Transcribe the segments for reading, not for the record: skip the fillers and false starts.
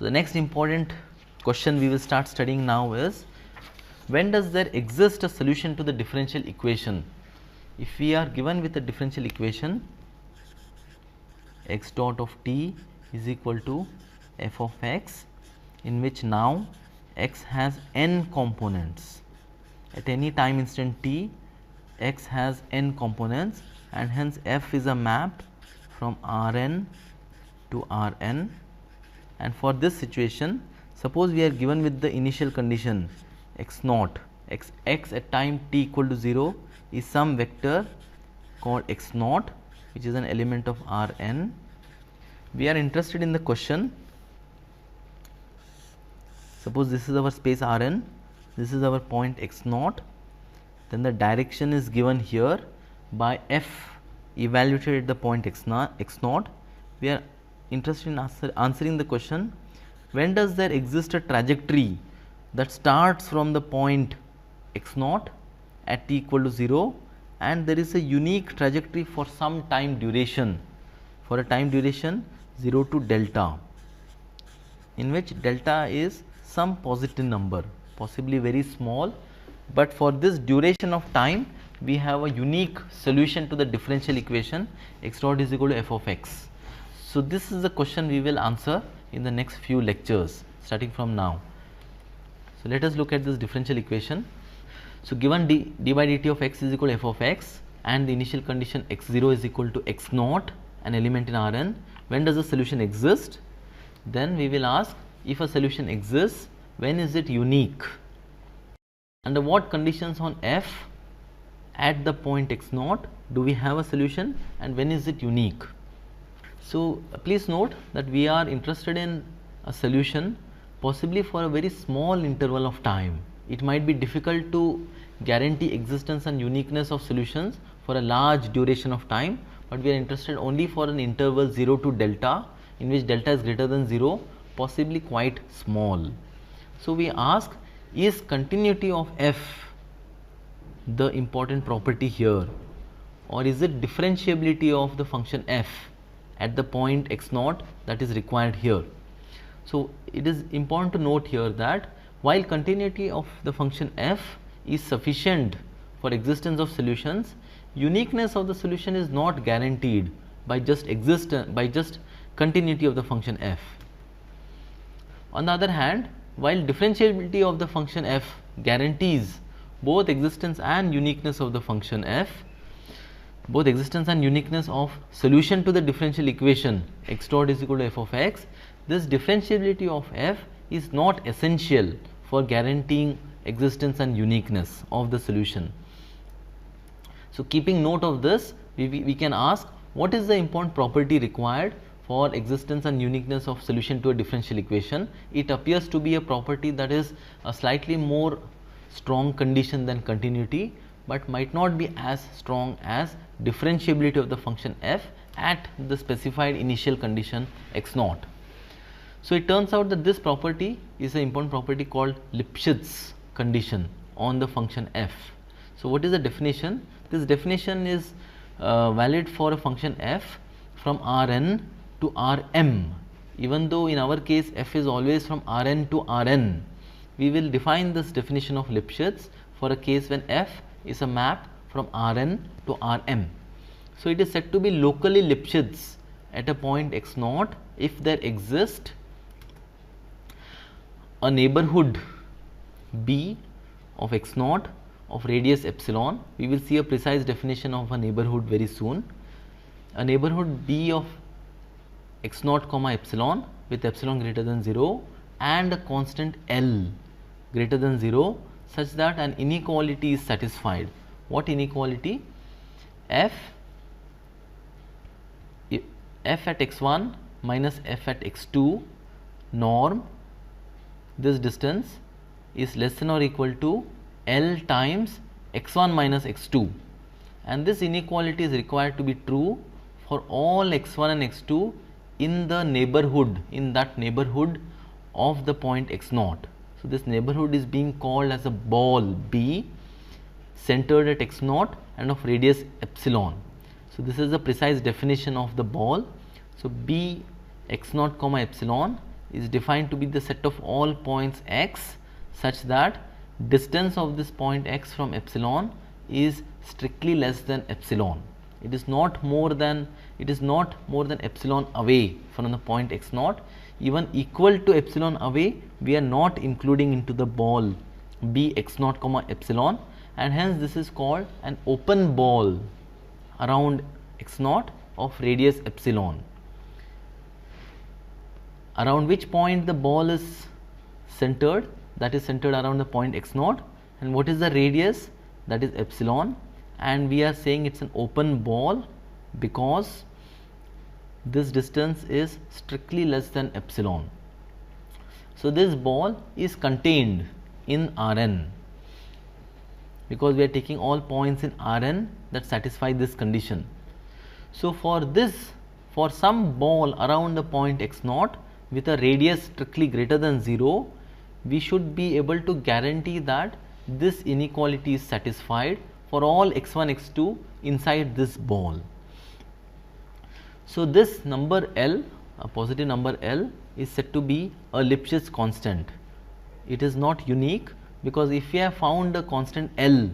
So, the next important question we will start studying now is, when does there exist a solution to the differential equation? If we are given with a differential equation x dot of t is equal to f of x, in which now x has n components. At any time instant t, x has n components, and hence f is a map from Rn to Rn. And for this situation, suppose we are given with the initial condition x naught, x at time t equal to 0 is some vector called x naught, which is an element of Rn. We are interested in the question, suppose this is our space Rn, this is our point x naught, then the direction is given here by f evaluated at the point x naught. We are interested in answering the question, when does there exist a trajectory that starts from the point x naught at t equal to 0, and there is a unique trajectory for some time duration, for a time duration 0 to delta, in which delta is some positive number, possibly very small, but for this duration of time we have a unique solution to the differential equation x dot is equal to f of x. So, this is the question we will answer in the next few lectures starting from now. So, let us look at this differential equation. So, given d by dt of x is equal to f of x and the initial condition x0 is equal to x naught, an element in Rn, when does the solution exist? Then we will ask, if a solution exists, when is it unique? Under what conditions on f at the point x naught do we have a solution, and when is it unique? So, please note that we are interested in a solution possibly for a very small interval of time. It might be difficult to guarantee existence and uniqueness of solutions for a large duration of time, but we are interested only for an interval 0 to delta, in which delta is greater than 0, possibly quite small. So, we ask, is continuity of f the important property here, or is it differentiability of the function f at the point x naught that is required here? So, it is important to note here that while continuity of the function f is sufficient for existence of solutions, uniqueness of the solution is not guaranteed by just continuity of the function f. On the other hand, while differentiability of the function f guarantees both existence and uniqueness of the function f, both existence and uniqueness of solution to the differential equation x dot is equal to f of x, this differentiability of f is not essential for guaranteeing existence and uniqueness of the solution. So, keeping note of this, we can ask, what is the important property required for existence and uniqueness of solution to a differential equation? It appears to be a property that is a slightly more strong condition than continuity, but might not be as strong as differentiability of the function f at the specified initial condition x naught. So, it turns out that this property is an important property called Lipschitz condition on the function f. So, what is the definition? This definition is valid for a function f from Rn to Rm. Even though in our case f is always from Rn to Rn, we will define this definition of Lipschitz for a case when f is a map from Rn to Rm. So, it is said to be locally Lipschitz at a point x naught if there exists a neighborhood B of x naught of radius epsilon. We will see a precise definition of a neighborhood very soon. A neighborhood B of x naught comma epsilon with epsilon greater than 0 and a constant L greater than 0, such that an inequality is satisfied. What inequality? F at x1 minus f at x2 norm, this distance is less than or equal to L times x1 minus x2, and this inequality is required to be true for all x1 and x2 in the neighborhood, in that neighborhood of the point x naught. So, this neighborhood is being called as a ball B centered at x naught and of radius epsilon. So, this is the precise definition of the ball. So, B x naught comma epsilon is defined to be the set of all points x such that distance of this point x from epsilon is strictly less than epsilon. It is not more than epsilon away from the point x naught. Even equal to epsilon away, we are not including into the ball b x naught comma epsilon, and hence this is called an open ball around x naught of radius epsilon, around which point the ball is centered, that is centered around the point x naught, and what is the radius, that is epsilon, and we are saying it's an open ball because this distance is strictly less than epsilon. So this ball is contained in Rn because we are taking all points in Rn that satisfy this condition. So for some ball around the point x naught with a radius strictly greater than 0, we should be able to guarantee that this inequality is satisfied for all x1, x2 inside this ball. So this number L, a positive number L, is said to be a Lipschitz constant. It is not unique because if we have found a constant L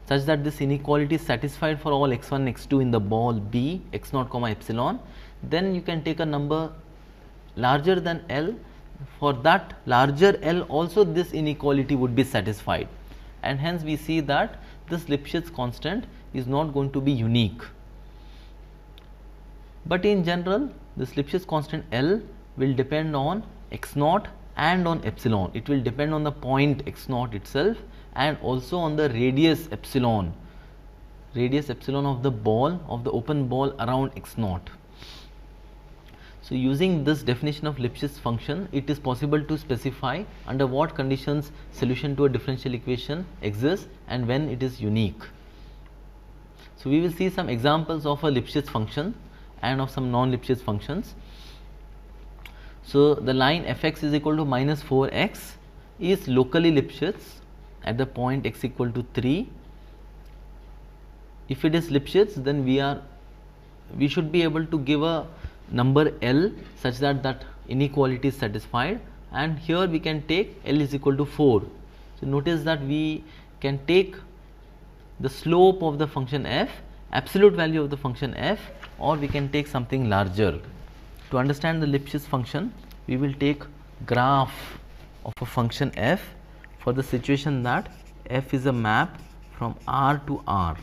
such that this inequality is satisfied for all x1, x2 in the ball B x naught comma epsilon, then you can take a number larger than L. For that larger L also this inequality would be satisfied, and hence we see that this Lipschitz constant is not going to be unique. But in general, this Lipschitz constant L will depend on x naught and on epsilon. It will depend on the point x naught itself and also on the radius epsilon of the ball, of the open ball around x naught. So using this definition of Lipschitz function, it is possible to specify under what conditions solution to a differential equation exists and when it is unique. So we will see some examples of a Lipschitz function and of some non-Lipschitz functions. So the line fx is equal to minus 4x is locally Lipschitz at the point x equal to 3. If it is Lipschitz, then we should be able to give a number L such that that inequality is satisfied, and here we can take L is equal to 4. So notice that we can take the slope of the function f, absolute value of the function f, or we can take something larger. To understand the Lipschitz function, we will take graph of a function f for the situation that f is a map from R to R.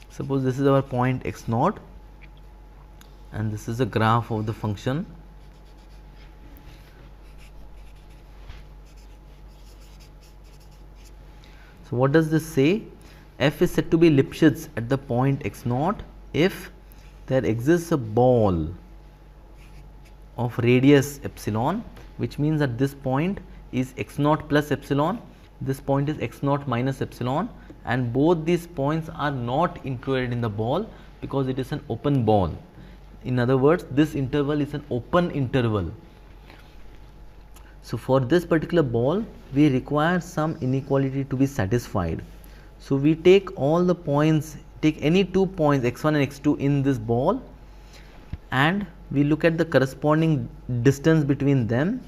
Suppose this is our point x naught and this is a graph of the function. So what does this say? F is said to be Lipschitz at the point x naught if there exists a ball of radius epsilon, which means that this point is x naught plus epsilon, this point is x naught minus epsilon, and both these points are not included in the ball because it is an open ball. In other words, this interval is an open interval. So for this particular ball, we require some inequality to be satisfied. So we take all the points, take any 2 points x1 and x2 in this ball, and we look at the corresponding distance between them,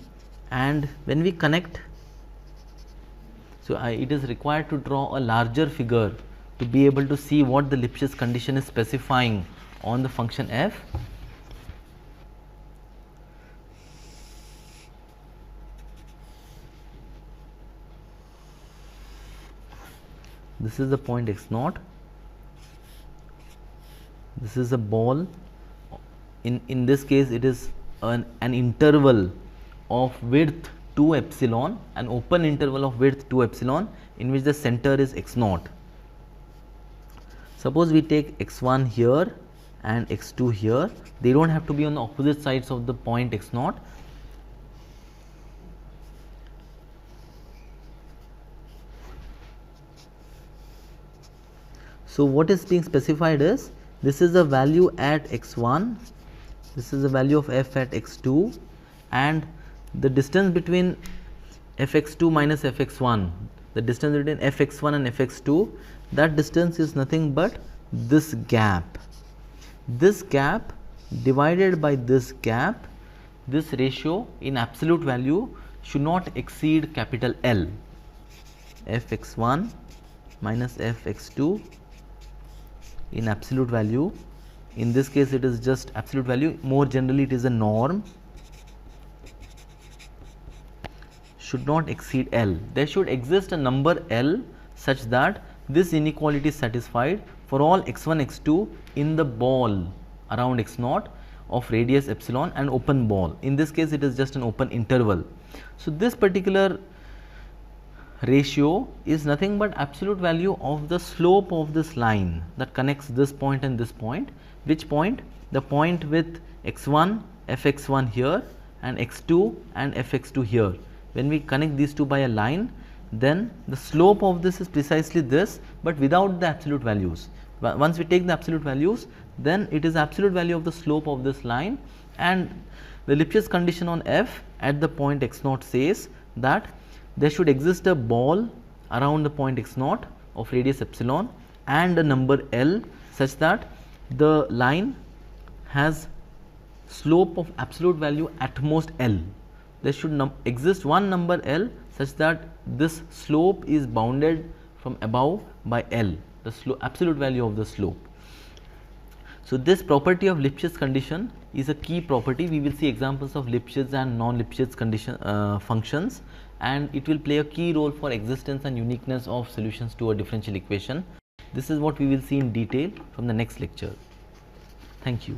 and when we connect, so it is required to draw a larger figure to be able to see what the Lipschitz condition is specifying on the function f. This is the point x naught, this is a ball, in this case it is an interval of width 2 epsilon, an open interval of width 2 epsilon in which the center is x naught. Suppose we take x1 here and x2 here, they do not have to be on the opposite sides of the point x naught. So what is being specified is, this is the value at x1, this is the value of f at x2, and the distance between fx2 minus fx1, the distance between fx1 and fx2, that distance is nothing but this gap. This gap divided by this gap. This ratio in absolute value should not exceed capital L, fx1 minus fx2 in absolute value. In this case it is just absolute value, more generally it is a norm, should not exceed L. There should exist a number L such that this inequality is satisfied for all x1 x2 in the ball around x0 of radius epsilon and open ball. In this case it is just an open interval. So this particular ratio is nothing but absolute value of the slope of this line that connects this point and this point. Which point? The point with x1 fx1 here and x2 and fx2 here. When we connect these two by a line, then the slope of this is precisely this, but without the absolute values. Once we take the absolute values, then it is absolute value of the slope of this line, and the Lipschitz condition on f at the point x0 says that there should exist a ball around the point x0 of radius epsilon and a number L such that the line has slope of absolute value at most L. There should exist one number L such that this slope is bounded from above by L, the absolute value of the slope. So this property of Lipschitz condition is a key property. We will see examples of Lipschitz and non-Lipschitz condition functions, and it will play a key role for existence and uniqueness of solutions to a differential equation. This is what we will see in detail from the next lecture. Thank you.